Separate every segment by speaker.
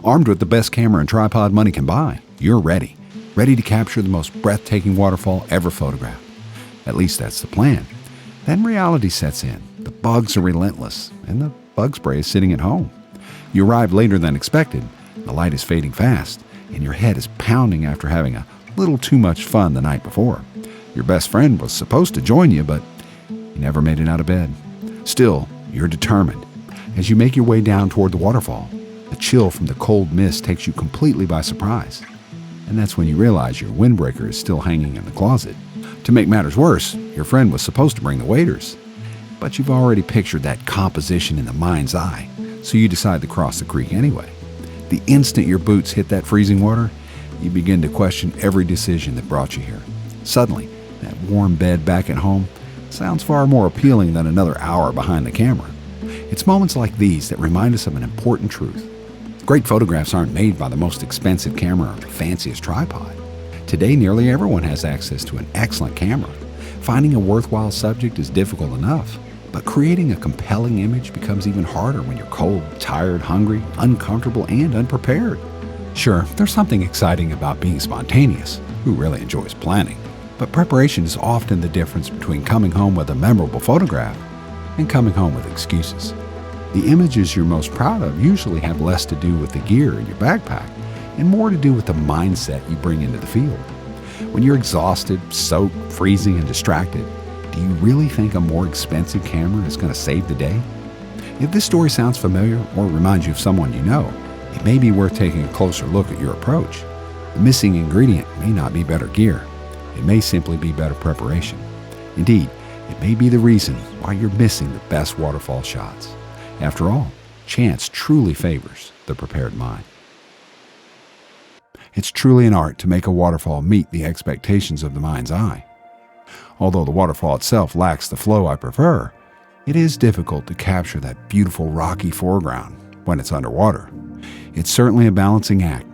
Speaker 1: Armed with the best camera and tripod money can buy, you're ready. Ready to capture the most breathtaking waterfall ever photographed. At least that's the plan. Then reality sets in. The bugs are relentless, and the bug spray is sitting at home. You arrive later than expected, the light is fading fast, and your head is pounding after having a little too much fun the night before. Your best friend was supposed to join you, but he never made it out of bed. Still, you're determined. As you make your way down toward the waterfall, the chill from the cold mist takes you completely by surprise. And that's when you realize your windbreaker is still hanging in the closet. To make matters worse, your friend was supposed to bring the waders. But you've already pictured that composition in the mind's eye, so you decide to cross the creek anyway. The instant your boots hit that freezing water, you begin to question every decision that brought you here. Suddenly, that warm bed back at home sounds far more appealing than another hour behind the camera. It's moments like these that remind us of an important truth. Great photographs aren't made by the most expensive camera or the fanciest tripod. Today, nearly everyone has access to an excellent camera. Finding a worthwhile subject is difficult enough, but creating a compelling image becomes even harder when you're cold, tired, hungry, uncomfortable, and unprepared. Sure, there's something exciting about being spontaneous. Who really enjoys planning? But preparation is often the difference between coming home with a memorable photograph and coming home with excuses. The images you're most proud of usually have less to do with the gear in your backpack and more to do with the mindset you bring into the field. When you're exhausted, soaked, freezing, and distracted, do you really think a more expensive camera is going to save the day? If this story sounds familiar or reminds you of someone you know, it may be worth taking a closer look at your approach. The missing ingredient may not be better gear. It may simply be better preparation. Indeed, it may be the reason why you're missing the best waterfall shots. After all, chance truly favors the prepared mind. It's truly an art to make a waterfall meet the expectations of the mind's eye. Although the waterfall itself lacks the flow I prefer, it is difficult to capture that beautiful rocky foreground when it's underwater. It's certainly a balancing act,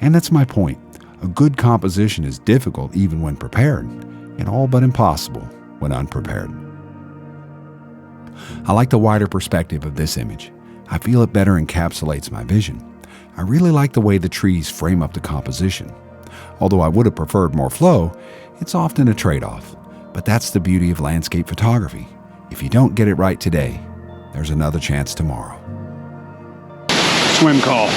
Speaker 1: and that's my point. A good composition is difficult even when prepared, and all but impossible when unprepared. I like the wider perspective of this image. I feel it better encapsulates my vision. I really like the way the trees frame up the composition. Although I would have preferred more flow, it's often a trade-off. But that's the beauty of landscape photography. If you don't get it right today, there's another chance tomorrow.
Speaker 2: Swim call.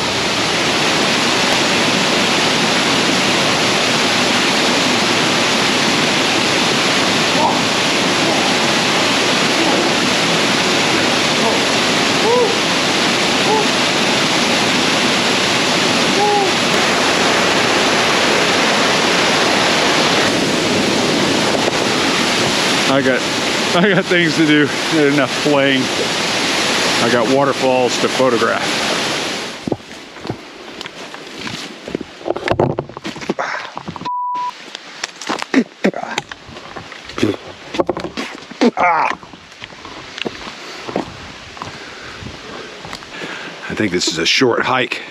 Speaker 2: I got things to do. Not enough playing. I got waterfalls to photograph. I think this is a short hike.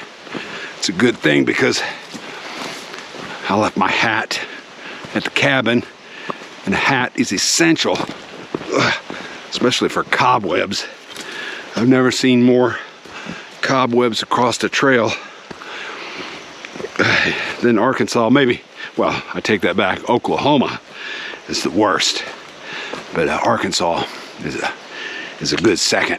Speaker 2: It's a good thing because I left my hat at the cabin, and a hat is essential, especially for cobwebs. I've never seen more cobwebs across the trail than Arkansas. Maybe, well, I take that back. Oklahoma is the worst, but Arkansas is a good second.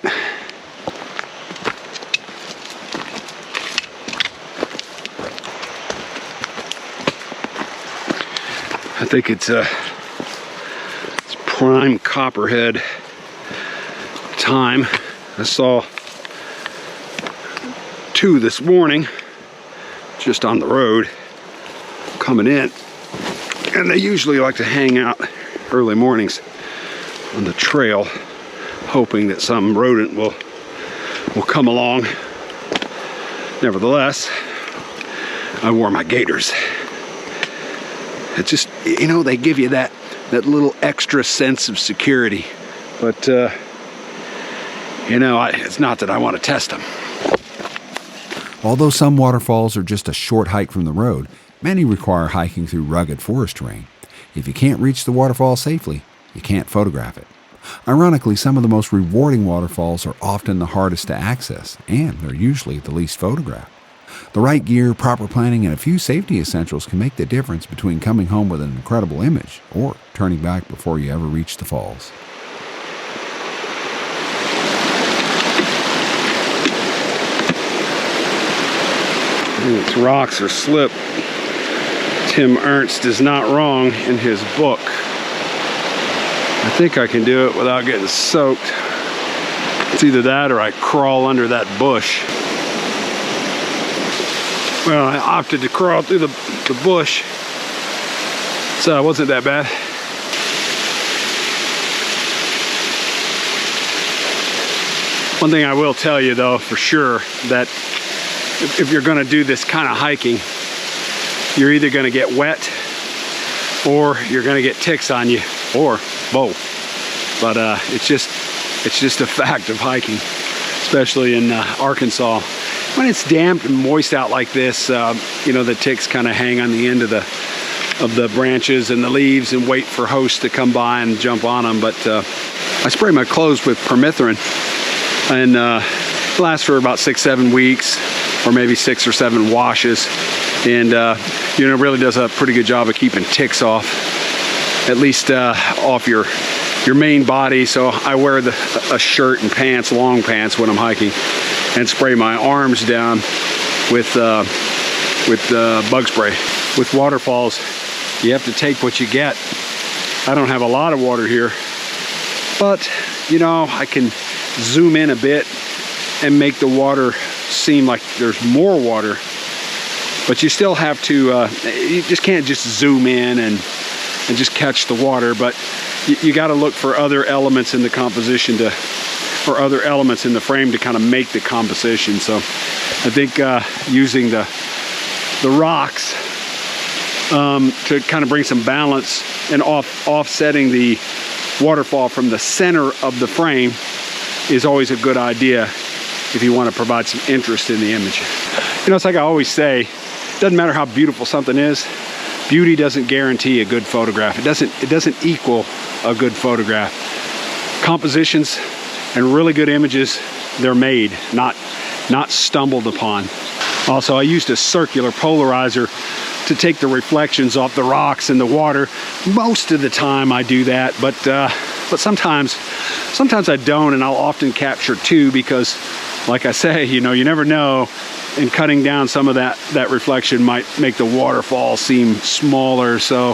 Speaker 2: I think it's prime copperhead time. I saw two this morning just on the road coming in, and they usually like to hang out early mornings on the trail, hoping that some rodent will come along. Nevertheless, I wore my gaiters. It just, you know, they give you that little extra sense of security. But, you know, it's not that I want to test them.
Speaker 1: Although some waterfalls are just a short hike from the road, many require hiking through rugged forest terrain. If you can't reach the waterfall safely, you can't photograph it. Ironically, some of the most rewarding waterfalls are often the hardest to access, and they're usually the least photographed. The right gear, proper planning, and a few safety essentials can make the difference between coming home with an incredible image or turning back before you ever reach the falls.
Speaker 2: Its rocks are slip. Tim Ernst is not wrong in his book. I think I can do it without getting soaked. It's either that or I crawl under that bush. Well, I opted to crawl through the bush, so it wasn't that bad. One thing I will tell you though, for sure, that if you're gonna do this kind of hiking, you're either gonna get wet or you're gonna get ticks on you, or both. But it's just a fact of hiking, especially in Arkansas. When it's damp and moist out like this, you know, the ticks kind of hang on the end of the branches and the leaves and wait for hosts to come by and jump on them. But I spray my clothes with permethrin, and it lasts for about 6-7 weeks, or maybe 6 or 7 washes, and you know, it really does a pretty good job of keeping ticks off, at least off your main body. So I wear a shirt and pants, long pants, when I'm hiking, and spray my arms down with bug spray. With waterfalls, you have to take what you get. I don't have a lot of water here, but you know, I can zoom in a bit and make the water seem like there's more water, but you still have to, you just can't just zoom in and just catch the water, but you got to look for other elements in the composition or other elements in the frame to kind of make the composition. So I think using the rocks to kind of bring some balance and offsetting the waterfall from the center of the frame is always a good idea if you want to provide some interest in the image. You know, it's like I always say, it doesn't matter how beautiful something is, beauty doesn't guarantee a good photograph. It doesn't equal a good photograph. Compositions and really good images, they're made, not stumbled upon. Also, I used a circular polarizer to take the reflections off the rocks and the water. Most of the time I do that, but sometimes I don't, and I'll often capture two, because like I say, you know, you never know, and cutting down some of that reflection might make the waterfall seem smaller, so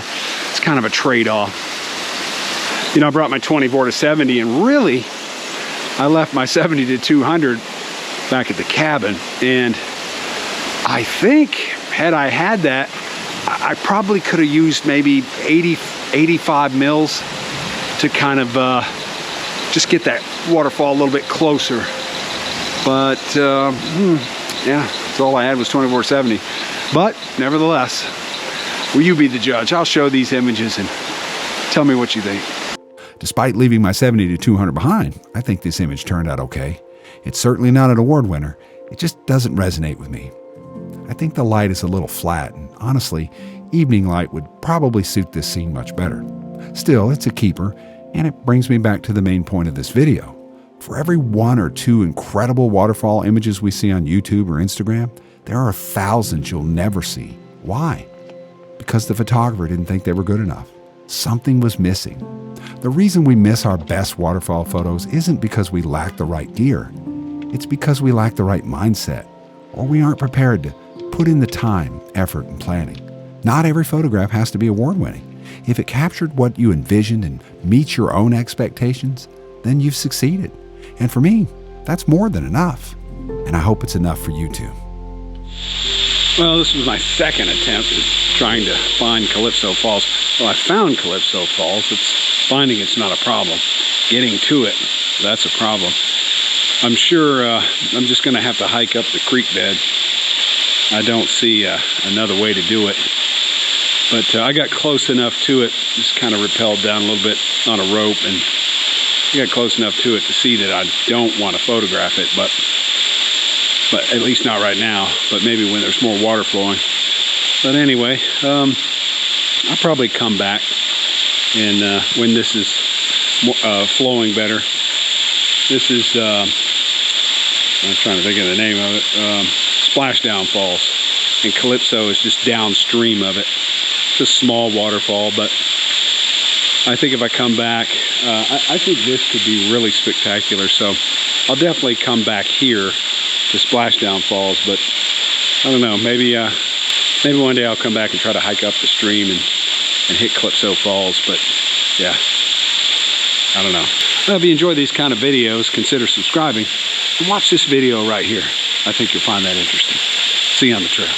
Speaker 2: it's kind of a trade-off. You know, I brought my 24 to 70, and really I left my 70 to 200 back at the cabin, and I think had I had that, I probably could have used maybe 85 mils to kind of just get that waterfall a little bit closer. But yeah, that's all I had was 24-70. But nevertheless, will you be the judge? I'll show these images and tell me what you think.
Speaker 1: Despite leaving my 70 to 200 behind, I think this image turned out okay. It's certainly not an award winner. It just doesn't resonate with me. I think the light is a little flat, and honestly, evening light would probably suit this scene much better. Still, it's a keeper, and it brings me back to the main point of this video. For every 1 or 2 incredible waterfall images we see on YouTube or Instagram, there are thousands you'll never see. Why? Because the photographer didn't think they were good enough. Something was missing. The reason we miss our best waterfall photos isn't because we lack the right gear. It's because we lack the right mindset, or we aren't prepared to put in the time, effort, and planning. Not every photograph has to be award-winning. If it captured what you envisioned and meets your own expectations, then you've succeeded. And for me, that's more than enough. And I hope it's enough for you too.
Speaker 2: Well, this was my second attempt at trying to find Calypso Falls. Well, I found Calypso Falls. Finding it's not a problem. Getting to it, that's a problem. I'm sure I'm just going to have to hike up the creek bed. I don't see another way to do it. But I got close enough to it, just kind of rappelled down a little bit on a rope, and I got close enough to it to see that I don't want to photograph it, but at least not right now, but maybe when there's more water flowing. But anyway, I'll probably come back, and when this is flowing better. This is, I'm trying to think of the name of it, Splashdown Falls, and Calypso is just downstream of it. It's a small waterfall, but I think if I come back, I think this could be really spectacular. So I'll definitely come back here to Splashdown Falls, but I don't know, maybe one day I'll come back and try to hike up the stream and hit Calypso Falls, but yeah, I don't know. Well, if you enjoy these kind of videos, consider subscribing and watch this video right here. I think you'll find that interesting. See you on the trail.